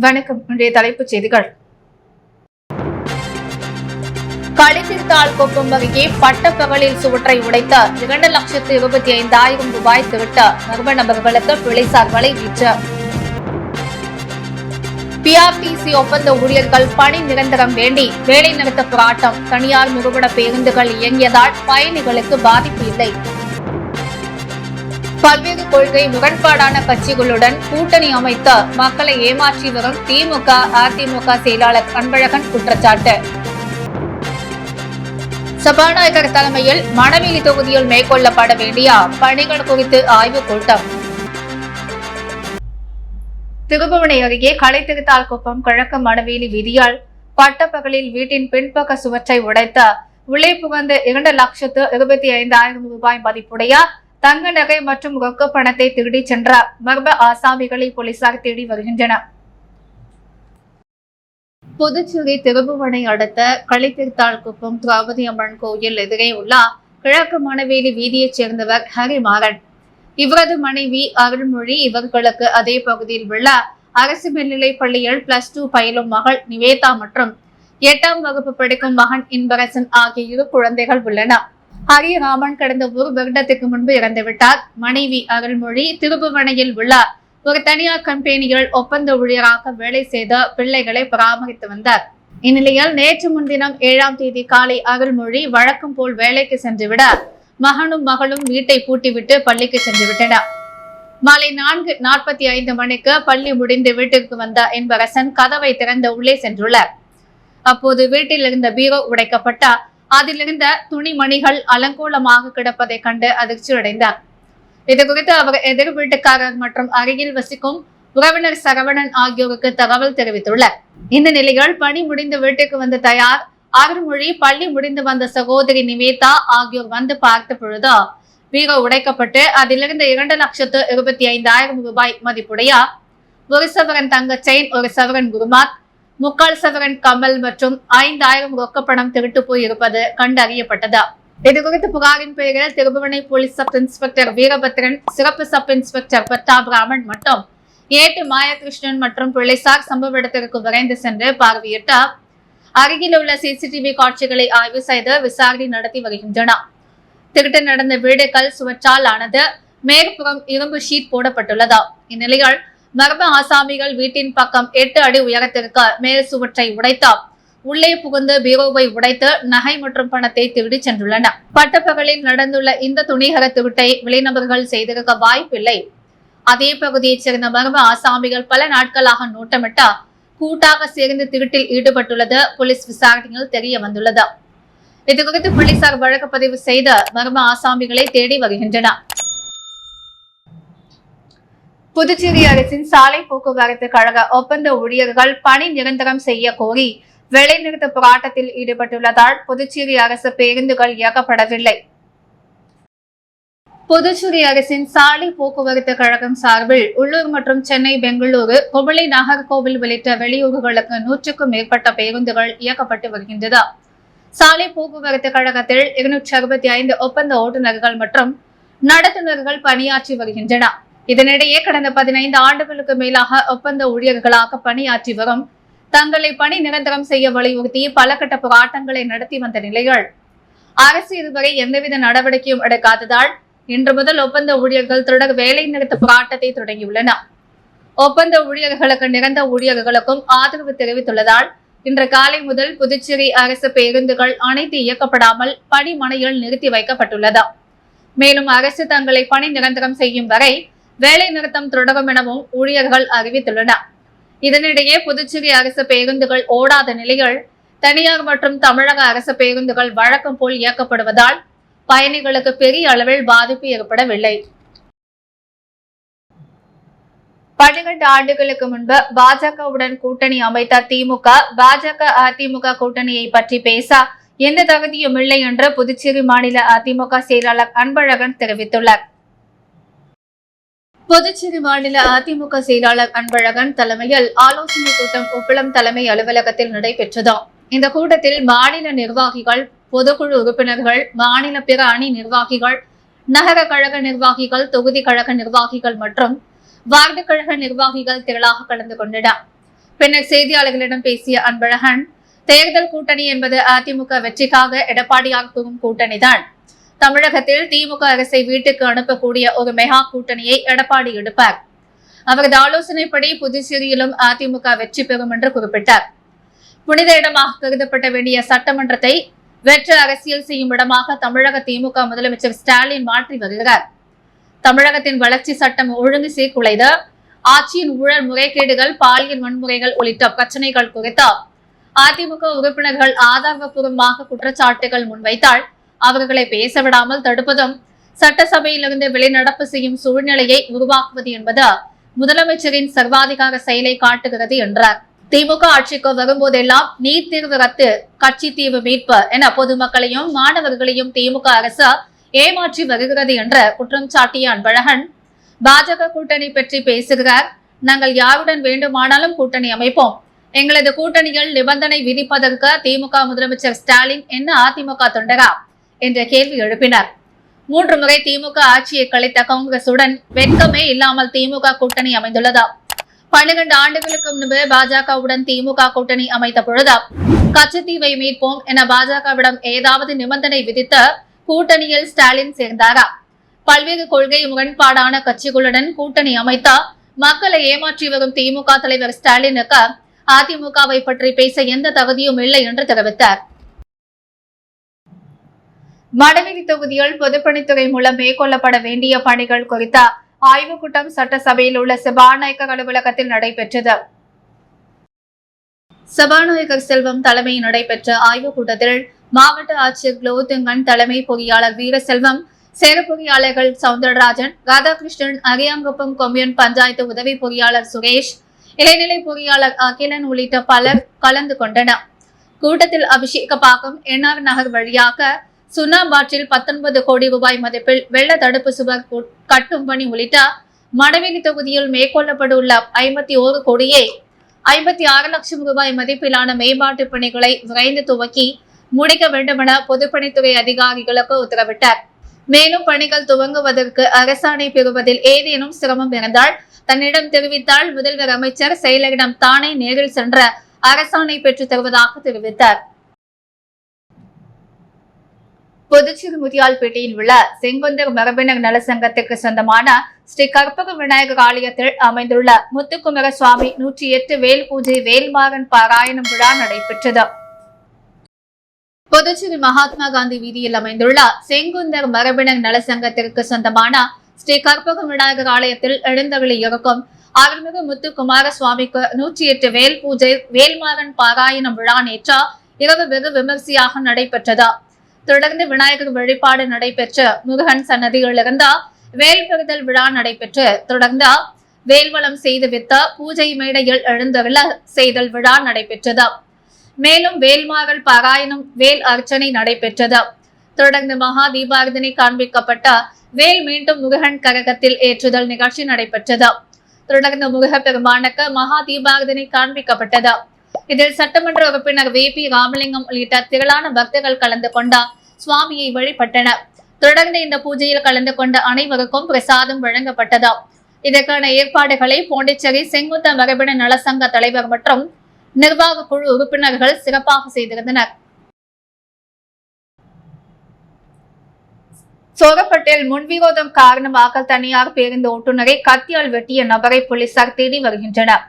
வணக்கம். இன்றைய தலைப்புச் செய்திகள். களித்திருத்தாள் கொப்பம் அருகே பட்டப்பகலில் சுவற்றை உடைத்த 2,25,000 ரூபாய் திருட்ட மர்ம நபர்களுக்கு போலீசார் வலைவீச்சு. பிஆர்டிசி ஒப்பந்த ஊழியர்கள் பணி நிரந்தரம் வேண்டி வேலை நிறுத்த போராட்டம். தனியார் நிறுவன பேருந்துகள் இயங்கியதால் பயணிகளுக்கு பாதிப்பு இல்லை. பல்வேறு கொள்கை முரண்பாடான கட்சிகளுடன் கூட்டணி அமைத்த மக்களை ஏமாற்றி வரும் திமுக, அதிமுக செயலாளர் அன்பழகன் குற்றச்சாட்டு. சபாநாயகர் தலைமையில் மணவெளி தொகுதியில் மேற்கொள்ளப்பட வேண்டிய பணிகள் குறித்து ஆய்வுக் கூட்டம். திருபுவனை அருகே களித்திருத்தாள் குப்பம் கிழக்கு மணவெளி வீதியால் பட்டப்பகலில் வீட்டின் பின்பக்க சுவற்றை உடைத்த உள்ளே புகுந்து 2,25,000 ரூபாய் மதிப்புடைய தங்க நகை மற்றும் ரொக்க பணத்தை திருடிச் சென்ற மர்ம ஆசாமிகளை போலீசார் தேடி வருகின்றனர். புதுச்சேரி திருபுவனை அடுத்த களித்திருத்தாள் குப்பம் திரௌபதி அம்மன் கோயில் எதிரே உள்ள கிழக்கு மணவெளி வீதியைச் சேர்ந்தவர் ஹரிமாறன். இவரது மனைவி அருள்மொழி. இவர்களுக்கு அதே பகுதியில் உள்ள அரசு மேல்நிலைப் பள்ளியில் +2 பயிலும் மகள் நிவேதா மற்றும் 8ஆம் வகுப்பு படிக்கும் மகன் இன்பரசன் ஆகிய 2 குழந்தைகள் உள்ளனர். ஹரிராமன் கடந்த 1 வருடத்துக்கு முன்பு இறந்துவிட்டார். மனைவி அருள்மொழி திருபுவனையில் உள்ள ஒரு தனியார் கம்பெனியில் ஒப்பந்த ஊழியராக வேலை செய்த பிள்ளைகளை பராமரித்து வந்தார். இந்நிலையில் நேற்று முன்தினம் 7ஆம் தேதி காலை அருள்மொழி வழக்கம் போல் வேலைக்கு சென்றுவிட மகனும் மகளும் வீட்டை பூட்டிவிட்டு பள்ளிக்கு சென்றுவிட்டனர். மாலை 4:45 மணிக்கு பள்ளி முடிந்து வீட்டிற்கு வந்த என்பரசன் கதவை திறந்து உள்ளே சென்றுள்ளார். அப்போது வீட்டில் இருந்த பீரோ உடைக்கப்பட்ட அதிலிருந்த துணிமணிகள் அலங்கோலமாக கிடப்பதை கண்டு அதிர்ச்சி அடைந்தார். இதுகுறித்து அவர் எதிர் வீட்டுக்காரர் மற்றும் அருகில் வசிக்கும் உறவினர் சரவணன் ஆகியோருக்கு தகவல் தெரிவித்துள்ளார். இந்த நிலையில் பணி முடிந்து வீட்டுக்கு வந்த தயார், அருள்மொழி, பள்ளி முடிந்து வந்த சகோதரி நிவேதா ஆகியோர் வந்து பார்த்த பொழுது பீரோ உடைக்கப்பட்டு அதிலிருந்து 2,25,000 ரூபாய் மதிப்புடைய 1 சவரன் தங்க செயின், 1 சவரன் குருமாத், 3/4 சவரன் கமல் மற்றும் 5,000 ரொக்கப்பணம் திருட்டு போய் இருப்பது கண்டறியப்பட்டது. இதுகுறித்து புகாரின் பெயரில் Thirubuvanai police sub inspector Veerabhadran, சிறப்பு சப் இன்ஸ்பெக்டர் பட்டாபிராமன் மற்றும் ஏட்டு மாயகிருஷ்ணன் மற்றும் போலீசார் சம்பவ இடத்திற்கு விரைந்து சென்று பார்வையிட்டு அருகில் உள்ள சிசிடிவி காட்சிகளை ஆய்வு செய்து விசாரணை நடத்தி வருகின்றனர். திருட்டு நடந்த வீடு கல் சுவற்றால் ஆனது. மேற்புறம் இரும்பு ஷீட் போடப்பட்டுள்ளது. இந்நிலையில் மர்ம ஆசாமிகள் வீட்டின் பக்கம் 8 அடி உயரத்திற்கு மேல் சுவற்றை உடைத்து உள்ளே புகுந்து பீரோவை உடைத்து நகை மற்றும் பணத்தை திருடி சென்றுள்ளனர். பட்டப்பகலில் நடந்துள்ள இந்த துணிகர திருட்டை வெளிநபர்கள் செய்திருக்க வாய்ப்பில்லை. அதே பகுதியைச் சேர்ந்த மர்ம ஆசாமிகள் பல நாட்களாக நோட்டமிட்டு கூட்டாக சேர்ந்து திருட்டில் ஈடுபட்டுள்ளது போலீஸ் விசாரணையில் தெரிய வந்துள்ளது. இதுகுறித்து போலீசார் வழக்கு பதிவு செய்த மர்ம ஆசாமிகளை தேடி வருகின்றனர். புதுச்சேரி அரசின் சாலை போக்குவரத்து கழக ஒப்பந்த ஊழியர்கள் பணி நிரந்தரம் செய்ய கோரி வேலைநிறுத்த போராட்டத்தில் ஈடுபட்டுள்ளதால் புதுச்சேரி அரசு பேருந்துகள் இயக்கப்படவில்லை. புதுச்சேரி அரசின் சாலை போக்குவரத்து கழகம் சார்பில் உள்ளூர் மற்றும் சென்னை, பெங்களூரு, குமளி, நாகர்கோவில் உள்ளிட்ட வெளியூர்களுக்கு 100க்கும் மேற்பட்ட பேருந்துகள் இயக்கப்பட்டு வருகின்றது. சாலை போக்குவரத்து கழகத்தில் 265 ஒப்பந்த ஓட்டுநர்கள் மற்றும் நடத்துனர்கள் பணியாற்றி வருகின்றனர். இதனிடையே கடந்த 15 ஆண்டுகளுக்கு மேலாக ஒப்பந்த ஊழியர்களாக பணியாற்றி வரும் தங்களை பணி நிரந்தரம் செய்ய வலியுறுத்தி பல கட்ட போராட்டங்களை நடத்தி வந்த நிலையில் அரசு இதுவரை எந்தவித நடவடிக்கையும் எடுக்காததால் இன்று முதல் ஒப்பந்த ஊழியர்கள் தொடர் வேலை நிறுத்த போராட்டத்தை தொடங்கியுள்ளனர். ஒப்பந்த ஊழியர்களுக்கு நிரந்தர ஊழியர்களுக்கும் ஆதரவு தெரிவித்துள்ளதால் இன்று காலை முதல் புதுச்சேரி அரசு பேருந்துகள் அனைத்து இயக்கப்படாமல் பணிமனையில் நிறுத்தி வைக்கப்பட்டுள்ளது. மேலும் அரசு தங்களை பணி நிரந்தரம் செய்யும் வரை வேலை நிறுத்தம் தொடரும் எனவும் ஊழியர்கள் அறிவித்துள்ளனர். இதனிடையே புதுச்சேரி அரசு பேருந்துகள் ஓடாத நிலையில் தனியார் மற்றும் தமிழக அரசு பேருந்துகள் வழக்கம் போல் இயக்கப்படுவதால் பயணிகளுக்கு பெரிய அளவில் பாதிப்பு ஏற்படவில்லை. 12 ஆண்டுகளுக்கு முன்பு பாஜகவுடன் கூட்டணி அமைத்த திமுக, பாஜக அதிமுக கூட்டணியை பற்றி பேச எந்த தகுதியும் இல்லை என்று புதுச்சேரி மாநில அதிமுக செயலாளர் அன்பழகன் தெரிவித்துள்ளார். புதுச்சேரி மாநில அதிமுக செயலாளர் அன்பழகன் தலைமையில் ஆலோசனை கூட்டம் உப்பளம் தலைமை அலுவலகத்தில் நடைபெற்றது. இந்த கூட்டத்தில் மாநில நிர்வாகிகள், பொதுக்குழு உறுப்பினர்கள், மாநில பிற அணி நிர்வாகிகள், நகர கழக நிர்வாகிகள், தொகுதி கழக நிர்வாகிகள் மற்றும் வார்டு கழக நிர்வாகிகள் திரளாக கலந்து கொண்டனர். பின்னர் செய்தியாளர்களிடம் பேசிய அன்பழகன், தேர்தல் கூட்டணி என்பது அதிமுக வெற்றிக்காக எடப்பாடியார் கூறும் கூட்டணிதான். தமிழகத்தில் திமுக அரசை வீட்டுக்கு அனுப்பக்கூடிய ஒரு மெகா கூட்டணியை எடப்பாடி எடுப்பார். அவரது ஆலோசனைப்படி புதுச்சேரியிலும் அதிமுக வெற்றி பெறும் என்று குறிப்பிட்டார். புனித இடமாக கருதப்பட வேண்டிய சட்டமன்றத்தை வெற்று அரசியல் செய்யும் இடமாக தமிழக திமுக முதலமைச்சர் ஸ்டாலின் மாற்றி வருகிறார். தமிழகத்தின் வளர்ச்சி சட்டம் ஒழுங்கு சீர்குலைந்து ஆட்சியின் ஊழல் முறைகேடுகள், பாலியல் வன்முறைகள் உள்ளிட்ட பிரச்சனைகள் குறித்து அதிமுக உறுப்பினர்கள் ஆதாரபூர்வமாக குற்றச்சாட்டுகள் முன்வைத்தால் அவர்களை பேசவிடாமல் தடுப்பதும், சட்டசபையிலிருந்து வெளிநடப்பு செய்யும் சூழ்நிலையை உருவாக்குவது என்பது முதலமைச்சரின் சர்வாதிகார செயலை காட்டுகிறது என்றார். திமுக ஆட்சிக்கு வரும்போதெல்லாம் நீட் தேர்வு ரத்து, கட்சி தீவு மீட்பு என பொதுமக்களையும் மாணவர்களையும் திமுக அரசு ஏமாற்றி வருகிறது என்று குற்றம் சாட்டிய அன்பழகன், பாஜக கூட்டணி பற்றி பேசுகிறார். நாங்கள் யாருடன் வேண்டுமானாலும் கூட்டணி அமைப்போம். எங்களது கூட்டணிகள் நிபந்தனை விதிப்பதற்கு திமுக முதலமைச்சர் ஸ்டாலின் என்ன அதிமுக தொண்டரா என்ற கேள்வி எழுப்பினார். 3 முறை திமுக ஆட்சியை கலைத்த காங்கிரசுடன் வெட்கமே இல்லாமல் திமுக கூட்டணி அமைந்துள்ளது. 12 ஆண்டுகளுக்கு முன்பு பாஜகவுடன் திமுக கூட்டணி அமைத்த பொழுது கச்சத்தீவை மீட்போம் என பாஜகவிடம் ஏதாவது நிபந்தனை விதித்து கூட்டணியில் ஸ்டாலின் சேர்ந்தாரா? பல்வேறு கொள்கை முரண்பாடான கட்சிகளுடன் கூட்டணி அமைத்த மக்களை ஏமாற்றி வரும் திமுக தலைவர் ஸ்டாலினுக்கு அதிமுகவை பற்றி பேச எந்த தகுதியும் இல்லை என்று தெரிவித்தார். மணவெளி தொகுதியில் பொதுப்பணித்துறை மூலம் மேற்கொள்ளப்பட வேண்டிய பணிகள் குறித்த ஆய்வுக் கூட்டம் சட்டசபையில் உள்ள சபாநாயகர் அலுவலகத்தில் நடைபெற்றது. சபாநாயகர் செல்வம் தலைமையில் நடைபெற்ற ஆய்வுக் கூட்டத்தில் மாவட்ட ஆட்சியர் குலோத்துங்கன், தலைமை பொறியாளர் வீரசெல்வம், செயற்பொறியாளர்கள் சவுந்தரராஜன், ராதாகிருஷ்ணன், அரியாங்குப்பம் கொம்யூன் பஞ்சாயத்து உதவி பொறியாளர் சுரேஷ், இளைநிலை பொறியாளர் அகிலன் உள்ளிட்ட பலர் கலந்து கொண்டனர். கூட்டத்தில் அபிஷேகப்பாக்கம், என்ஆர் நகர் வழியாக சுண்ணாம்பாற்றில் 19 கோடி ரூபாய் மதிப்பில் வெள்ள தடுப்பு சுவர் கட்டும் பணி உள்ளிட்ட மணவெளி தொகுதியில் மேற்கொள்ளப்பட்டுள்ள 51 கோடியே 56 லட்சம் ரூபாய் மதிப்பிலான மேம்பாட்டு பணிகளை விரைந்து துவக்கி முடிக்க வேண்டுமென பொதுப்பணித்துறை அதிகாரிகளுக்கு உத்தரவிட்டார். மேலும் பணிகள் துவங்குவதற்கு அரசாணை பெறுவதில் ஏதேனும் சிரமம் இருந்தால் தன்னிடம் தெரிவித்தால் முதல்வர், அமைச்சர், செயலரிடம் தானே நேரில் சென்ற அரசாணை பெற்றுத் தருவதாக தெரிவித்தார். புதுச்சேரி முதியால்பேட்டையில் உள்ள செங்குந்தர் மரபினர் நல சங்கத்திற்கு சொந்தமான ஸ்ரீ கற்பக விநாயகர் ஆலயத்தில் அமைந்துள்ள முத்துக்குமர சுவாமி 108 வேல் பூஜை வேல்மாறன் பாராயணம் விழா நடைபெற்றது. புதுச்சேரி மகாத்மா காந்தி வீதியில் அமைந்துள்ள செங்குந்தர் மரபினர் நல சங்கத்திற்கு சொந்தமான ஸ்ரீ கற்பக விநாயகர் ஆலயத்தில் எழுந்தருளி இருக்கும் அருள்மிகு முத்துக்குமார சுவாமிக்கு 108 வேல் பூஜை வேல்மாறன் பாராயணம் விழா நேற்று இரவு வெகு விமர்சையாக நடைபெற்றது. தொடர்ந்து விநாயகர் வழிபாடு நடைபெற்று முருகன் சன்னதியிலிருந்து வேல் பெறுதல் விழா நடைபெற்று தொடர்ந்து வேல்வளம் செய்து வித்த பூஜை மேடையில் எழுந்தருள செய்தல் விழா நடைபெற்றது. மேலும் வேல்மாறல் பாராயணம், வேல் அர்ச்சனை நடைபெற்றது. தொடர்ந்து மகா தீபாரதனை காண்பிக்கப்பட்ட வேல் மீண்டும் முருகன் கரகத்தில் ஏற்றுதல் நிகழ்ச்சி நடைபெற்றது. தொடர்ந்து முருக பெருமானுக்கு மகா தீபாரதனை காண்பிக்கப்பட்டது. இதில் சட்டமன்ற உறுப்பினர் VP ராமலிங்கம் உள்ளிட்ட திரளான பக்தர்கள் கலந்து கொண்ட சுவாமியை வழிபட்டனர். தொடர்ந்து இந்த பூஜையில் கலந்து கொண்ட அனைவருக்கும் பிரசாதம் வழங்கப்பட்டது. இதற்கான ஏற்பாடுகளை பாண்டிச்சேரி செங்குந்த மரபினர் நலசங்க தலைவர் மற்றும் நிர்வாக குழு உறுப்பினர்கள் சிறப்பாக செய்திருந்தனர். சோரப்பட்டில் முன்விரோதம் காரணமாக தனியார் பேருந்து ஓட்டுநரை கத்தியால் வெட்டிய நபரை போலீசார் தேடி வருகின்றனர்.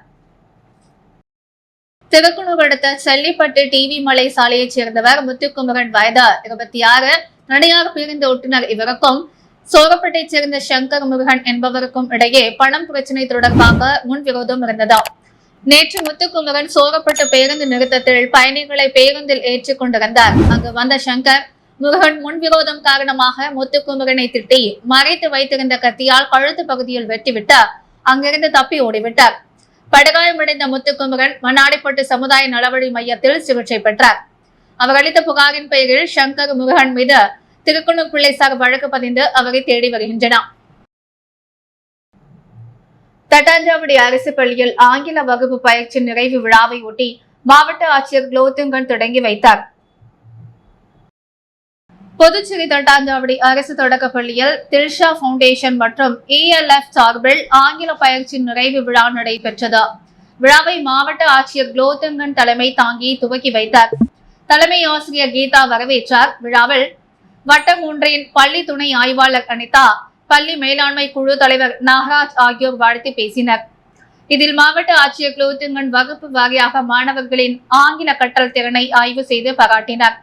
திருக்குணூர் அடுத்த செல்லிப்பட்டு டிவி மலை சாலையைச் சேர்ந்தவர் முத்துக்குமரன், வயது 26, தனியார் பேருந்து ஓட்டுநர். இவருக்கும் சோரப்பட்டைச் சேர்ந்த சங்கர் முருகன் என்பவருக்கும் இடையே பணம் பிரச்சனை தொடர்பாக முன்விரோதம் இருந்தது. நேற்று முத்துக்குமரன் சோரப்பட்டு பேருந்து நிறுத்தத்தில் பயணிகளை பேருந்தில் ஏற்றிக் கொண்டிருந்தார். அங்கு வந்த சங்கர் முருகன் முன்விரோதம் காரணமாக முத்துக்குமரனை திட்டி மறைத்து வைத்திருந்த கத்தியால் கழுத்து பகுதியில் வெட்டிவிட்டு அங்கிருந்து தப்பி ஓடிவிட்டார். படுகாயமடைந்த முத்துக்குமரன் மண்ணாடிப்பட்டு சமுதாய நலவழி மையத்தில் சிகிச்சை பெற்றார். அவர் அளித்த புகாரின் பெயரில் சங்கர் முருகன் மீது திருக்குணூர் போலீசார் வழக்கு பதிந்து அவரை தேடி வருகின்றனர். தட்டாஞ்சாவடி அரசு பள்ளியில் ஆங்கில வகுப்பு பயிற்சி நிறைவு விழாவை ஒட்டி மாவட்ட ஆட்சியர் குலோத்துங்கன் தொடங்கி வைத்தார். புதுச்சேரி தட்டாஞ்சாவடி அரசு தொடக்க பள்ளியில் தில்ஷா பவுண்டேஷன் மற்றும் ELF சார்பில் ஆங்கில பயிற்சி நிறைவு விழா நடைபெற்றது. விழாவை மாவட்ட ஆட்சியர் குலோத்துங்கன் தலைமை தாங்கி துவக்கி வைத்தார். தலைமை ஆசிரியர் கீதா வரவேற்றார். விழாவில் வட்டம் 3 பள்ளி துணை ஆய்வாளர் அனிதா, பள்ளி மேலாண்மை குழு தலைவர் நாகராஜ் ஆகியோர் வாழ்த்து பேசினர். இதில் மாவட்ட ஆட்சியர் குலோத்துங்கன் வகுப்பு வாரியாக மாணவர்களின் ஆங்கில கற்றல் திறனை ஆய்வு செய்து பாராட்டினார்.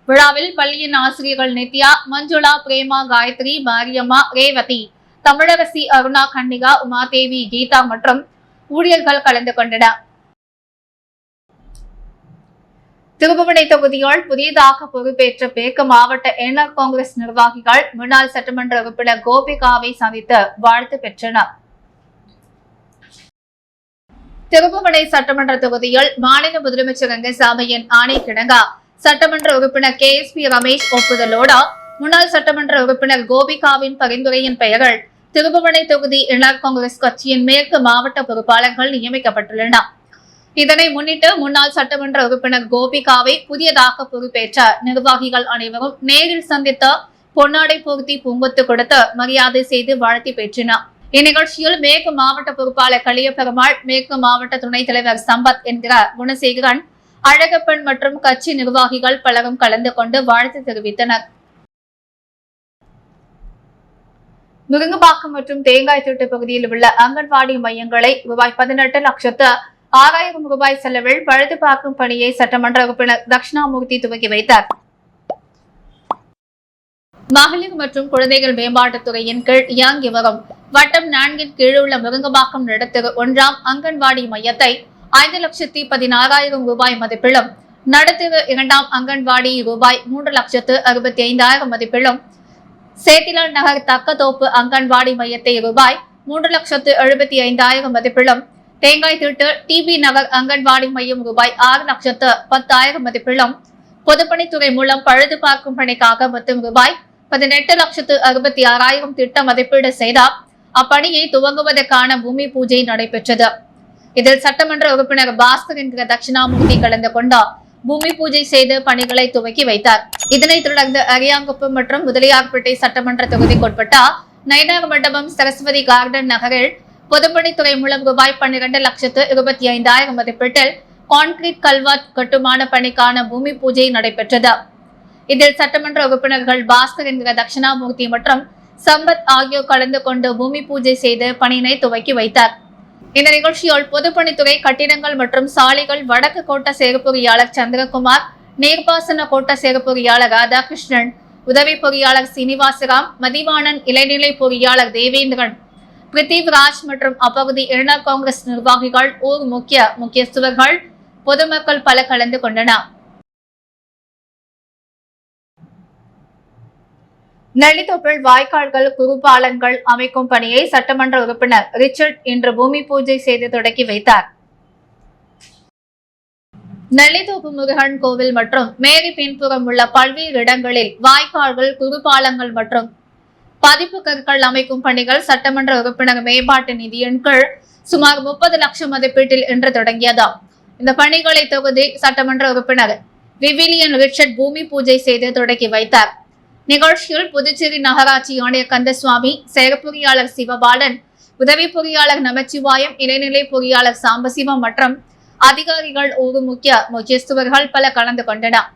விழாவில் பள்ளியின் ஆசிரியர்கள் நித்யா, மஞ்சுளா, பிரேமா, காயத்ரி, மாரியம்மா, ரேவதி, தமிழரசி, அருணா, கன்னிகா, உமாதேவி, கீதா மற்றும் ஊழியர்கள் கலந்து கொண்டனர். திருபுவனை தொகுதியால் புதியதாக பொறுப்பேற்ற மேற்கு மாவட்ட என்ஆர் காங்கிரஸ் நிர்வாகிகள் முன்னாள் சட்டமன்ற உறுப்பினர் கோபிகாவை சந்தித்து வாழ்த்து பெற்றனர். திருபுவனை சட்டமன்ற தொகுதியில் மாநில முதலமைச்சர் ரங்கசாமியின் ஆணைக்கிணங்க சட்டமன்ற உறுப்பினர் KSP ரமேஷ் ஒப்புதலோடு முன்னாள் சட்டமன்ற உறுப்பினர் கோபிகாவின் பரிந்துரையின் பெயர்கள் திருபுவனை தொகுதி என்ஆர் காங்கிரஸ் கட்சியின் மேற்கு மாவட்ட பொறுப்பாளர்கள் நியமிக்கப்பட்டுள்ளனர். இதனை முன்னிட்டு முன்னாள் சட்டமன்ற உறுப்பினர் கோபிகாவை புதியதாக பொறுப்பேற்ற நிர்வாகிகள் அனைவரும் நேரில் சந்தித்து பொன்னாடை போர்த்தி பூங்கொத்து கொடுத்து மரியாதை செய்து வாழ்த்தி பெற்றனர். இந்நிகழ்ச்சியில் மேற்கு மாவட்ட பொறுப்பாளர் கலியபெருமாள், மேற்கு மாவட்ட துணைத் தலைவர் சம்பத் என்கிற குணசேகரன், அழகப்பன் மற்றும் கட்சி நிர்வாகிகள் பலரும் கலந்து கொண்டு வாழ்த்து தெரிவித்தனர். முருங்கம்பாக்கம் மற்றும் தேங்காய் திட்டு பகுதியில் உள்ள அங்கன்வாடி மையங்களை ரூபாய் 18,06,000 செலவில் பழுதுபார்க்கும் பணியை சட்டமன்ற உறுப்பினர் தட்சிணாமூர்த்தி துவக்கி வைத்தார். மகளிர் மற்றும் குழந்தைகள் மேம்பாட்டுத்துறையின் கீழ் இயங்கி வரும் வட்டம் 4 கீழ் உள்ள முருங்கம்பாக்கம் நடுத்தரு 1ஆம் அங்கன்வாடி மையத்தை 5,16,000 மதிப்பிலும், நடுத்தரு 2ஆம் அங்கன்வாடி ரூபாய் 3,65,000 மதிப்பிலும், சேத்திலால் நகர் தக்கத்தோப்பு அங்கன்வாடி மையத்தை ரூபாய் 3,75,000 மதிப்பிலும், தேங்காய் திட்டு TB நகர் அங்கன்வாடி மையம் ரூபாய் 6,10,000 மதிப்பிலும் பொதுப்பணித்துறை மூலம் பழுது பார்க்கும் பணிக்காக மொத்தம் ரூபாய் 18,66,000 திட்ட மதிப்பீடு செய்தார். அப்பணியை துவங்குவதற்கான பூமி பூஜை நடைபெற்றது. இதில் சட்டமன்ற உறுப்பினர் பாஸ்கர் என்கிற தட்சிணாமூர்த்தி கலந்து கொண்டு பூமி பூஜை செய்து பணிகளை துவக்கி வைத்தார். இதனைத் தொடர்ந்து அரியாங்குப்பம் மற்றும் முதலியார்பேட்டை சட்டமன்ற தொகுதிக்குட்பட்ட நயினார் மண்டபம் சரஸ்வதி கார்டன் நகரில் பொதுப்பணித்துறை மூலம் ரூபாய் 12,25,000 மதிப்பீட்டில் கான்கிரீட் கல்வர்ட் கட்டுமான பணிக்கான பூமி பூஜை நடைபெற்றது. இதில் சட்டமன்ற உறுப்பினர்கள் பாஸ்கர் என்கிற தட்சிணாமூர்த்தி மற்றும் சம்பத் ஆகியோர் கலந்து கொண்டு பூமி பூஜை செய்து பணியினை துவக்கி வைத்தார். இந்த நிகழ்ச்சியில் பொதுப்பணித்துறை, கட்டிடங்கள் மற்றும் சாலைகள் வடக்கு கோட்ட செயற்பொறியாளர் சந்திரகுமார், நீர்ப்பாசன கோட்ட செயற்பொறியாளர் ராதாகிருஷ்ணன், உதவி பொறியாளர் சீனிவாசராம், மதிவாணன், இளைநிலை பொறியாளர் தேவேந்திரன், பிரித்திவ்ராஜ் மற்றும் அப்பகுதி என்ஆர் காங்கிரஸ் நிர்வாகிகள், ஊர் முக்கியஸ்தர்கள், பொதுமக்கள் பல கலந்து கொண்டனர். நெல்லித்தோப்பில் வாய்க்கால்கள், குறுபாலங்கள் அமைக்கும் பணியை சட்டமன்ற உறுப்பினர் ரிச்சர்ட் இன்று பூமி பூஜை செய்து தொடக்கி வைத்தார். நெல்லித்தோப்பு முருகன் கோவில் மற்றும் மேரி பின்புறம் உள்ள பல்வேறு இடங்களில் வாய்க்கால்கள், குறுபாலங்கள் மற்றும் பதிப்பு கற்கள் அமைக்கும் பணிகள் சட்டமன்ற உறுப்பினர் மேம்பாட்டு நிதியின் கீழ் சுமார் 30 லட்சம் மதிப்பீட்டில் இன்று தொடங்கியது. இந்த பணிகளை தொகுதி சட்டமன்ற உறுப்பினர் விவிலியன் ரிச்சர்ட் பூமி பூஜை செய்து தொடக்கி வைத்தார். நிகழ்ச்சியில் புதுச்சேரி நகராட்சி ஆணையர் கந்தசுவாமி, செயற்பொறியாளர் சிவபாலன், உதவி பொறியாளர் நமச்சிவாயம், இளைநிலை பொறியாளர் சாம்பசிவம் மற்றும் அதிகாரிகள், ஒரு முக்கியஸ்தர்கள் பல கலந்து கொண்டனர்.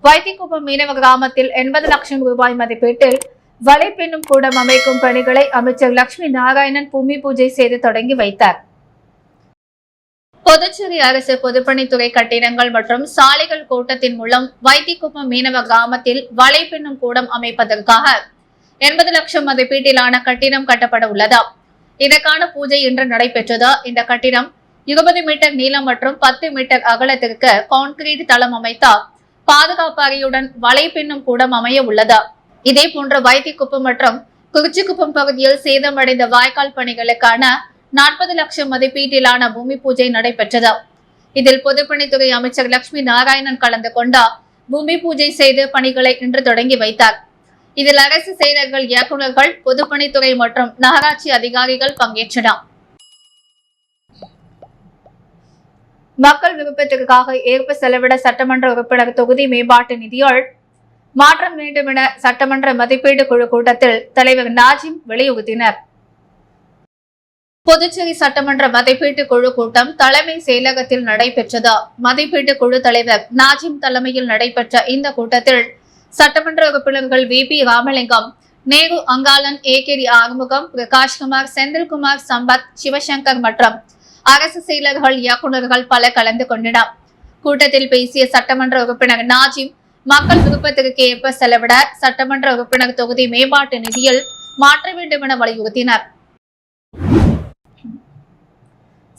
வைத்திக்குப்பம் மீனவ கிராமத்தில் 80 லட்சம் ரூபாய் மதிப்பீட்டில் வலைப்பெண்ணும் கூடம் அமைக்கும் பணிகளை அமைச்சர் லட்சுமி நாராயணன் பூமி பூஜை செய்து தொடங்கி வைத்தார். புதுச்சேரி அரசு பொதுப்பணித்துறை கட்டிடங்கள் மற்றும் சாலைகள் கூட்டத்தின் மூலம் வைத்திக்குப்பம் மீனவ கிராமத்தில் வலைப்பெண்ணும் கூடம் அமைப்பதற்காக 80 லட்சம் மதிப்பீட்டிலான கட்டிடம் கட்டப்பட உள்ளது. இதற்கான பூஜை இன்று நடைபெற்றது. இந்த கட்டிடம் 20 மீட்டர் நீளம் மற்றும் 10 மீட்டர் அகலத்திற்கு கான்கிரீட் தளம் அமைத்தால் பாதுகாப்பு அறையுடன் வலைப்பெண்ணும் கூடம் அமைய உள்ளது. இதே போன்ற வைத்திக்குப்பம் மற்றும் குறிச்சிக்குப்பம் பகுதியில் சேதமடைந்த வாய்க்கால் பணிகளுக்கான 40 லட்சம் மதிப்பீட்டிலான பூமி பூஜை நடைபெற்றது. இதில் பொதுப்பணித்துறை அமைச்சர் லட்சுமி நாராயணன் கலந்து கொண்டு பூமி பூஜை செய்து பணிகளை இன்று தொடங்கி வைத்தார். இதில் அரசு செயலர்கள், இயக்குநர்கள், பொதுப்பணித்துறை மற்றும் நகராட்சி அதிகாரிகள் பங்கேற்றனர். மக்கள் விருப்பத்திற்காக ஏற்ப செலவிட சட்டமன்ற உறுப்பினர் தொகுதி மேம்பாட்டு நிதியால் மாற்றம் வேண்டும் என சட்டமன்ற மதிப்பீடு குழு கூட்டத்தில் தலைவர் நாஜிம் வலியுறுத்தினர். புதுச்சேரி சட்டமன்ற மதிப்பீட்டு குழு கூட்டம் தலைமை செயலகத்தில் நடைபெற்றது. மதிப்பீட்டு குழு தலைவர் நாஜிம் தலைமையில் நடைபெற்ற இந்த கூட்டத்தில் சட்டமன்ற உறுப்பினர்கள் VP ராமலிங்கம், நேரு அங்காளன், AKD ஆறுமுகம், பிரகாஷ்குமார், செந்தில்குமார், சம்பத், சிவசங்கர் மற்றும் அரசு செயலர்கள், இயக்குநர்கள் பல கலந்து கொண்டனர். கூட்டத்தில் பேசிய சட்டமன்ற உறுப்பினர் நாஜிம், மக்கள் விருப்பத்திற்கு ஏற்ப செலவிட சட்டமன்ற உறுப்பினர் தொகுதி மேம்பாட்டு நிதியில் மாற்ற வேண்டும் என வலியுறுத்தினர்.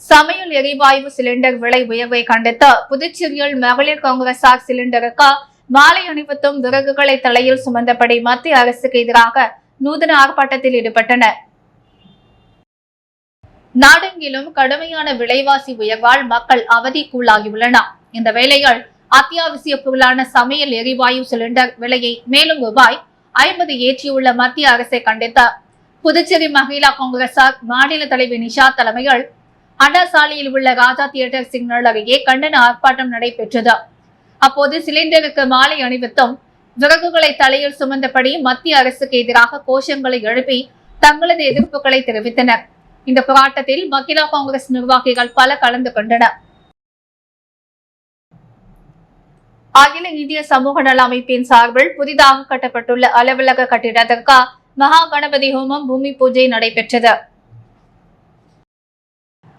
சமையல் எரிவாயு சிலிண்டர் விலை உயர்வை கண்டித்து புதுச்சேரியில் மகளிர் காங்கிரசார் சிலிண்டருக்கு மாலை அணிவித்தும் விறகுகளை தலையில் சுமந்தபடி மத்திய அரசுக்கு எதிராக நூதன ஆர்ப்பாட்டத்தில் ஈடுபட்டனர். நாடெங்கிலும் கடுமையான விலைவாசி உயர்வால் மக்கள் அவதிக்குள்ளாகியுள்ளனர். இந்த வேளையில் அத்தியாவசிய பொருளான சமையல் எரிவாயு சிலிண்டர் விலையை மேலும் ₹50 ஏற்றியுள்ள மத்திய அரசை கண்டித்து புதுச்சேரி மகிழா காங்கிரசார் மாநில தலைவர் நிஷா தலைமையில் அண்ணா சாலையில் உள்ள ராஜா தியேட்டர் சிக்னல் அருகே கண்டன ஆர்ப்பாட்டம் நடைபெற்றது. அப்போது சிலிண்டருக்கு மாலை அணிவித்தும் விறகுகளை தலையில் சுமந்தபடி மத்திய அரசுக்கு எதிராக கோஷங்களை எழுப்பி தங்களது எதிர்ப்புகளை தெரிவித்தனர். இந்த போராட்டத்தில் மகிழா காங்கிரஸ் நிர்வாகிகள் பல கலந்து கொண்டனர். அகில இந்திய சமூக நல அமைப்பின் சார்பில் புதிதாக கட்டப்பட்டுள்ள அலுவலக கட்டிடத்திற்கு மகா கணபதி ஹோமம், பூமி பூஜை நடைபெற்றது.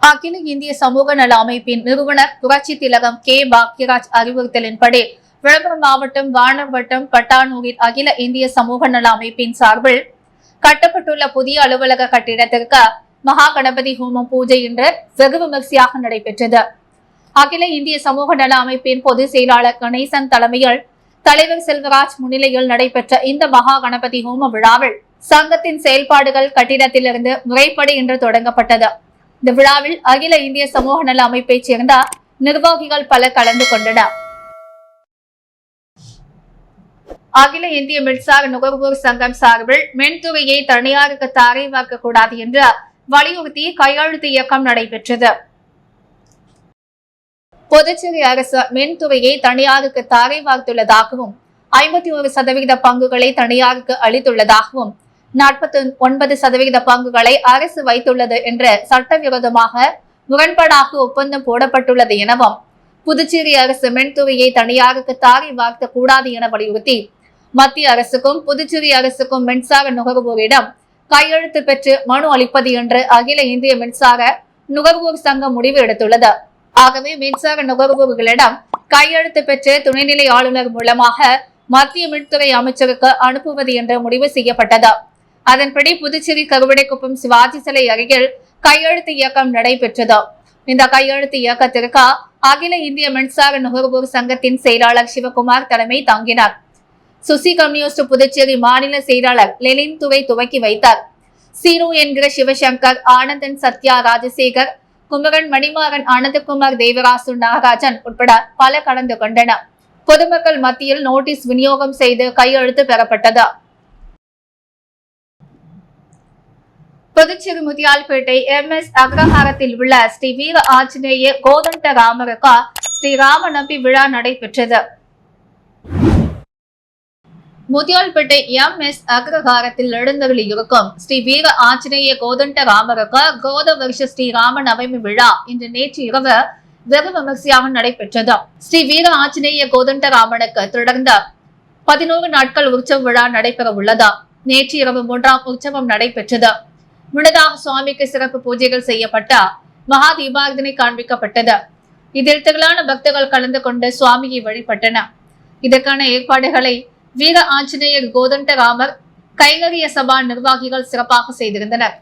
அகில இந்திய சமூக நல அமைப்பின் நிறுவனர் புரட்சி திலகம் K. பாக்யராஜ் அறிவுறுத்தலின்படி விழுப்புரம் மாவட்டம் வானர் வட்டம் பட்டானூரில் அகில இந்திய சமூக நல அமைப்பின் சார்பில் கட்டப்பட்டுள்ள புதிய அலுவலக கட்டிடத்திற்கு மகா கணபதி ஹோமம் பூஜை இன்று வெகு விமர்சையாக நடைபெற்றது. அகில இந்திய சமூக நல அமைப்பின் பொதுச் செயலாளர் கணேசன் தலைமையில் தலைவர் செல்வராஜ் முன்னிலையில் நடைபெற்ற இந்த மகா கணபதி ஹோம விழாவில் சங்கத்தின் செயல்பாடுகள் கட்டிடத்திலிருந்து முறைப்படி இன்று தொடங்கப்பட்டது. இந்த விழாவில் அகில இந்திய சமூக நல அமைப்பைச் சேர்ந்த நிர்வாகிகள் பல கலந்து கொண்டனர். அகில இந்திய மின்சார நுகர்வோர் சங்கம் சார்பில் மின்துறையை தனியாருக்கு தாரைவாக்க கூடாது என்று வலியுறுத்தி கையெழுத்து இயக்கம் நடைபெற்றது. புதுச்சேரி அரசு மின்துறையை தனியாருக்கு தாரை வார்த்துள்ளதாகவும் 51% பங்குகளை தனியாருக்கு அளித்துள்ளதாகவும் 49% பங்குகளை அரசு வைத்துள்ளது என்று சட்டவிரோதமாக முரண்பாடாக ஒப்பந்தம் போடப்பட்டுள்ளது எனவும் புதுச்சேரி அரசு மின்துறையை தனியாருக்கு தாரை வார்த்த கூடாது என வலியுறுத்தி மத்திய அரசுக்கும் புதுச்சேரி அரசுக்கும் மின்சார நுகர்வோரிடம் கையெழுத்து பெற்று மனு அளிப்பது என்று அகில இந்திய மின்சார நுகர்வோர் சங்கம் முடிவு எடுத்துள்ளது. ஆகவே மின்சார நுகர்வோர்களிடம் கையெழுத்து பெற்று துணைநிலை ஆளுநர் மூலமாக மத்திய மின்துறை அமைச்சருக்கு அனுப்புவது என்று முடிவு செய்யப்பட்டது. அதன்படி புதுச்சேரி கருவடைக்குப்பம் சிவாஜி சிலை அருகில் கையெழுத்து இயக்கம் நடைபெற்றது. இந்த கையெழுத்து இயக்கத்திற்கு அகில இந்திய மின்சார நுகர்வோர் சங்கத்தின் செயலாளர் சிவகுமார் தலைமை தாங்கினார். சுசி கம்யூனிஸ்ட் புதுச்சேரி மாநில செயலாளர் லெனின் துவை துவக்கி வைத்தார். சீனு என்கிற சிவசங்கர், ஆனந்தன், சத்யா, ராஜசேகர், குமரன், மணிமாறன், ஆனந்தகுமார், தேவராசு, நாகராஜன் உட்பட பல கலந்து கொண்டனர். பொதுமக்கள் மத்தியில் நோட்டீஸ் விநியோகம் செய்து கையெழுத்து பெறப்பட்டது. புதுச்சேரி முத்தியால்பேட்டை MS அக்ரஹாரத்தில் உள்ள ஸ்ரீ வீர ஆஞ்சநேய கோதண்ட ராமருக்கு ஸ்ரீ ராம நம்பி விழா நடைபெற்றது. முத்தியால்பேட்டை MS அக்ரஹாரத்தில் எழுந்தருளி இருக்கும் ஸ்ரீ வீர ஆஞ்சநேய கோதண்ட ராமருக்கு கோத வருஷ ஸ்ரீ ராம நவமி விழா இன்று நேற்று இரவு வெகு விமர்சையாக நடைபெற்றது. ஸ்ரீ வீர ஆஞ்சநேய கோதண்ட ராமனுக்கு தொடர்ந்து 11 நாட்கள் உற்சவ விழா நடைபெற உள்ளது. நேற்று இரவு 3ஆம் உற்சவம் நடைபெற்றது. முன்னதாக சுவாமிக்கு சிறப்பு பூஜைகள் செய்யப்பட்ட மகா தீபாரதனை காண்பிக்கப்பட்டது. இதில் திரளான பக்தர்கள் கலந்து கொண்டு சுவாமியை வழிபட்டனர். இதற்கான ஏற்பாடுகளை வீர ஆஞ்சநேயர் கோதண்ட ராமர் கைங்கரிய சபா நிர்வாகிகள் சிறப்பாக செய்திருந்தனர்.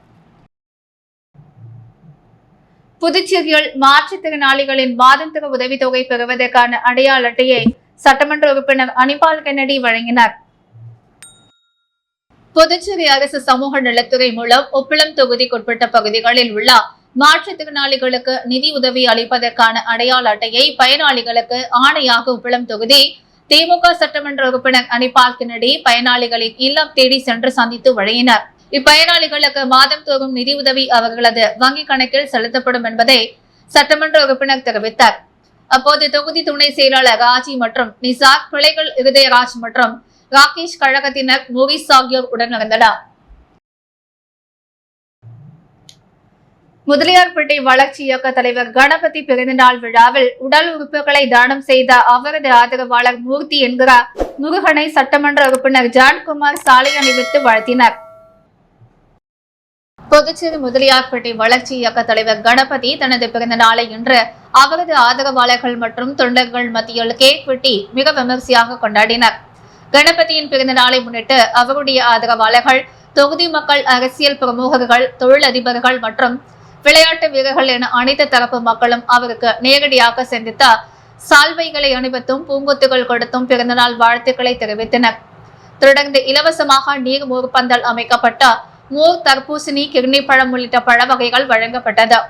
புதுச்சேரியில் மாற்றுத்திறனாளிகளின் மாதாந்திர உதவித்தொகை பெறுவதற்கான அடையாள அட்டையை சட்டமன்ற உறுப்பினர் அனிபால் கென்னடி வழங்கினார். புதுச்சேரி அரசு சமூக நலத்துறை மூலம் உப்பளம் தொகுதிக்குட்பட்ட பகுதிகளில் உள்ள மாற்றுத்திறனாளிகளுக்கு நிதி உதவி அளிப்பதற்கான அடையாள அட்டையை பயனாளிகளுக்கு ஆணையாக உப்பளம் தொகுதி திமுக சட்டமன்ற உறுப்பினர் அனிபால் கென்னடி பயனாளிகளின் இல்லம் தேடி சென்று சந்தித்து வழங்கினார். இப்பயனாளிகளுக்கு மாதம் தோறும் நிதி உதவி அவர்களது வங்கிக் கணக்கில் செலுத்தப்படும் என்பதை சட்டமன்ற உறுப்பினர் தெரிவித்தார். அப்போது தொகுதி துணை செயலாளர் ராஜி மற்றும் நிசார், பிள்ளைகள் இருதயராஜ் மற்றும் ராகேஷ் கழகத்தினர் மூவிஸ் ஆகியோர் உடனிருந்தனர். முதலியார்பேட்டை வளர்ச்சி இயக்க தலைவர் கணபதி பிறந்தநாள் விழாவில் உடல் உறுப்புகளை தானம் செய்த அவரது ஆதரவாளர் மூர்த்தி என்கிற முருகனை சட்டமன்ற உறுப்பினர் ஜான்குமார் சாலை அணிவித்து வாழ்த்தினர். புதுச்சேரி முதலியார்பேட்டை வளர்ச்சி இயக்க தலைவர் கணபதி தனது பிறந்த நாளை இன்று அவரது ஆதரவாளர்கள் மற்றும் தொண்டர்கள் மத்தியில் கேக் வெட்டி மிக விமர்சையாக கொண்டாடினர். கணபதியின் பிறந்த நாளை முன்னிட்டு அவருடைய ஆதரவாளர்கள், தொகுதி மக்கள், அரசியல் பிரமுகர்கள், தொழிலதிபர்கள் மற்றும் விளையாட்டு வீரர்கள் என அனைத்து தரப்பு மக்களும் அவருக்கு நேரடியாக சந்தித்த சால்வைகளை அணிவித்தும் பூங்கொத்துகள் கொடுத்தும் பிறந்தநாள் வாழ்த்துக்களை தெரிவித்தனர். தொடர்ந்து இலவசமாக நீர் மோர் பந்தல் அமைக்கப்பட்ட மோர், தர்பூசணி, கிர்னி பழம் உள்ளிட்ட பழ வகைகள் வழங்கப்பட்டது.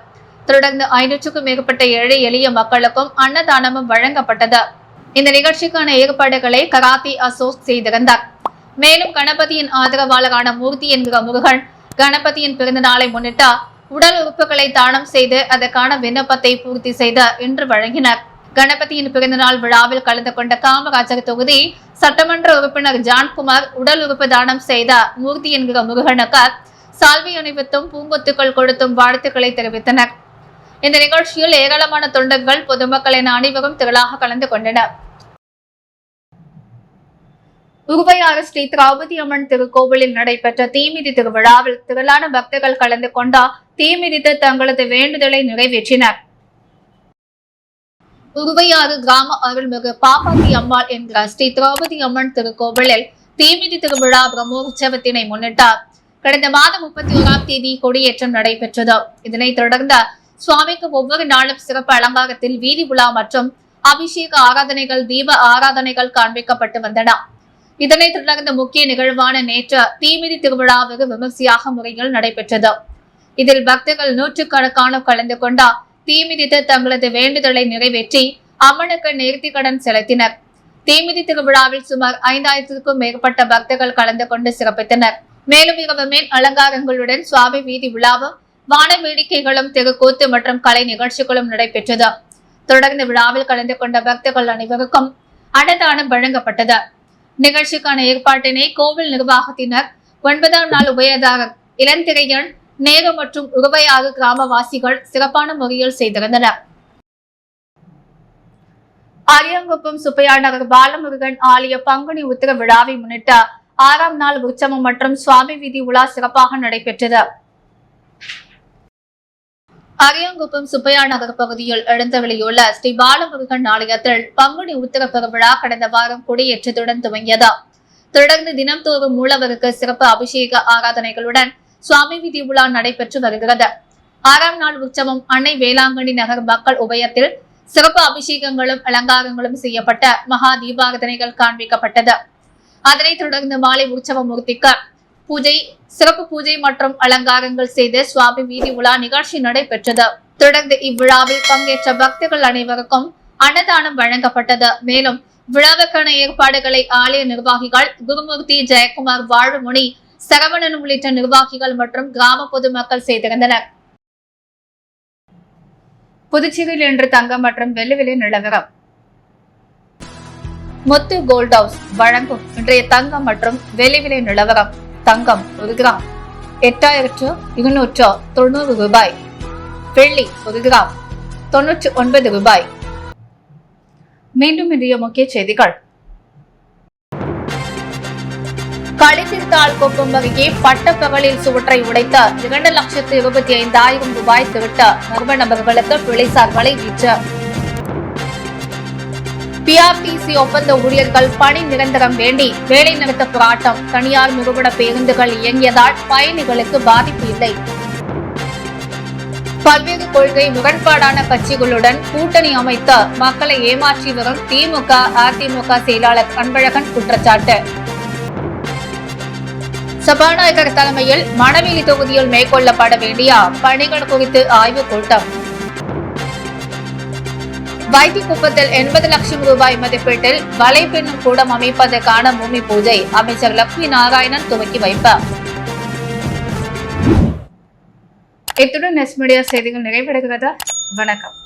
தொடர்ந்து 500க்கும் மேற்பட்ட ஏழை எளிய மக்களுக்கும் அன்னதானமும் வழங்கப்பட்டது. இந்த நிகழ்ச்சிக்கான ஏற்பாடுகளை கராத்தி அசோக் செய்திருந்தார். மேலும் கணபதியின் ஆதரவாளரான மூர்த்தி என்கிற முருகன் கணபதியின் பிறந்த நாளை முன்னிட்டு உடல் உறுப்புகளை தானம் செய்து அதற்கான விண்ணப்பத்தை பூர்த்தி செய்து இன்று வழங்கினர். கணபதியின் பிறந்தநாள் விழாவில் கலந்து கொண்ட காமராஜர் தொகுதி சட்டமன்ற உறுப்பினர் ஜான்குமார் உடல் உறுப்பு தானம் செய்த மூர்த்தி என்கிற முருகனுக்கு சால்வை அணிவித்தும் பூங்கொத்துக்கள் கொடுத்தும் வாழ்த்துக்களை தெரிவித்தனர். இந்த நிகழ்ச்சியில் ஏராளமான தொண்டர்கள், பொதுமக்கள் என அனைவரும் திரளாக கலந்து கொண்டனர். உருவையாறு ஸ்ரீ திரௌபதி அம்மன் திருக்கோவிலில் நடைபெற்ற தீமிதி திருவிழாவில் திரளான பக்தர்கள் கலந்து கொண்ட தீமிதித்து தங்களது வேண்டுதலை நிறைவேற்றினர். உருவையாறு கிராம அருள்மிகு பாப்பாத்தி அம்மாள் என்கிற ஸ்ரீ திரௌபதி அம்மன் திருக்கோவிலில் தீமிதி திருவிழா பிரம்மோற்சவத்தினை முன்னிட்டு கடந்த மாதம் 31ஆம் தேதி கொடியேற்றம் நடைபெற்றது. இதனைத் தொடர்ந்து சுவாமிக்கு ஒவ்வொரு நாளும் சிறப்பு அலங்காரத்தில் வீதி உலா மற்றும் அபிஷேக ஆராதனைகள், தீப ஆராதனைகள் காண்பிக்கப்பட்டு வந்தன. இதனைத் தொடர்ந்து முக்கிய நிகழ்வான நேற்று தீமிதி திருவிழா வெகு விமர்சையாக முறையில் நடைபெற்றது. இதில் பக்தர்கள் நூற்றுக்கணக்கான கலந்து கொண்ட தீமிதித்து தங்களது வேண்டுதலை நிறைவேற்றி அம்மனுக்கு நேர்த்தி கடன் செலுத்தினர். தீமிதி திருவிழாவில் சுமார் 5000க்கும் மேற்பட்ட பக்தர்கள் கலந்து கொண்டு சிறப்பித்தனர். மேலும் இரவு அலங்காரங்களுடன் சுவாமி வீதி விழாவும், வான வேடிக்கைகளும், தெருக்கூத்து மற்றும் கலை நிகழ்ச்சிகளும் நடைபெற்றது. தொடர்ந்து விழாவில் கலந்து கொண்ட பக்தர்கள் அனைவருக்கும் அன்னதானம் வழங்கப்பட்டது. நிகழ்ச்சிக்கான ஏற்பாட்டினை கோவில் நிர்வாகத்தினர், 9ஆம் நாள் உபயதாரர் இளந்திரையன், நேரு மற்றும் உருவையாறு கிராமவாசிகள் சிறப்பான முறையில் செய்திருந்தனர். அரியாங்குப்பம் சுப்பையா நகர் பாலமுருகன் ஆலய பங்குனி உத்திர விழாவை முன்னிட்டு 6ஆம் நாள் உற்சவம் மற்றும் சுவாமி வீதி உலா சிறப்பாக நடைபெற்றது. அரியாங்குப்பம் சுப்பையா நகர் பகுதியில் எழுந்தவெளியுள்ள ஸ்ரீ பாலமுருகன் ஆலயத்தில் பங்குனி உத்திர பெருவிழா கடந்த வாரம் கொடியேற்றத்துடன் துவங்கியது. தொடர்ந்து தினம்தோறும் மூலவருக்கு சிறப்பு அபிஷேக ஆராதனைகளுடன் சுவாமி வீதி உலா நடைபெற்று வருகிறது. 6ஆம் நாள் உற்சவம் அன்னை வேளாங்கண்ணி நகர் மக்கள் உபயத்தில் சிறப்பு அபிஷேகங்களும் அலங்காரங்களும் செய்யப்பட்ட மகா தீபாராதனைகள் காண்பிக்கப்பட்டது. அதனைத் தொடர்ந்து மாலை உற்சவ மூர்த்திக்கு பூஜை, சிறப்பு பூஜை மற்றும் அலங்காரங்கள் செய்து சுவாமி வீதி உலா நிகழ்ச்சி நடைபெற்றது. தொடர்ந்து இவ்விழாவில் பங்கேற்ற பக்தர்கள் அனைவருக்கும் அன்னதானம் வழங்கப்பட்டது. மேலும் விழாவுக்கான ஏற்பாடுகளை ஆலய நிர்வாகிகள் குருமூர்த்தி, ஜெயக்குமார், வாழுமுனி, சரவணன் உள்ளிட்ட நிர்வாகிகள் மற்றும் கிராம பொதுமக்கள் செய்திருந்தனர். புதுச்சேரியில் இன்று தங்கம் மற்றும் வெள்ளி விலை நிலவரம். முத்து கோல்ட் ஹவுஸ் வழங்கும் இன்றைய தங்கம் மற்றும் வெள்ளி விலை நிலவரம். தங்கம் 1 கிராம் 8290 ரூபாய். வெள்ளி 1 கிராம் 99 ரூபாய். மீண்டும் இன்றைய முக்கிய செய்திகள். களித்திருத்தாழ்குப்பம் அருகே பட்டப்பகலில் சுவற்றை உடைத்த 2,25,000 ரூபாய் திருட்ட மர்ம நபர்களுக்கு போலீசார் வலை வீச்சு. பிஆர்டிசி ஒப்பந்த ஊழியர்கள் பணி நிரந்தரம் வேண்டி வேலை நிறுத்த போராட்டம். தனியார் நிறுவன பேருந்துகள் இயங்கியதால் பயணிகளுக்கு பாதிப்பு இல்லை. பல்வேறு கொள்கை முரண்பாடான கட்சிகளுடன் கூட்டணி அமைத்து மக்களை ஏமாற்றி வரும் திமுக, அதிமுக செயலாளர் அன்பழகன் குற்றச்சாட்டு. சபாநாயகர் தலைமையில் மணவெளி தொகுதியில் மேற்கொள்ளப்பட வேண்டிய பணிகள் குறித்து ஆய்வுக் கூட்டம். வைத்திக்குப்பத்தில் 80 லட்சம் ரூபாய் மதிப்பீட்டில் வலைப்பின்னும் கூடம் அமைப்பதற்கான பூமி பூஜை. அமைச்சர் லட்சுமி நாராயணன் துவக்கி வைப்பார். இத்துடன் நெஸ் மீடியா செய்திகள் நிறைவடைகிறது. வணக்கம்.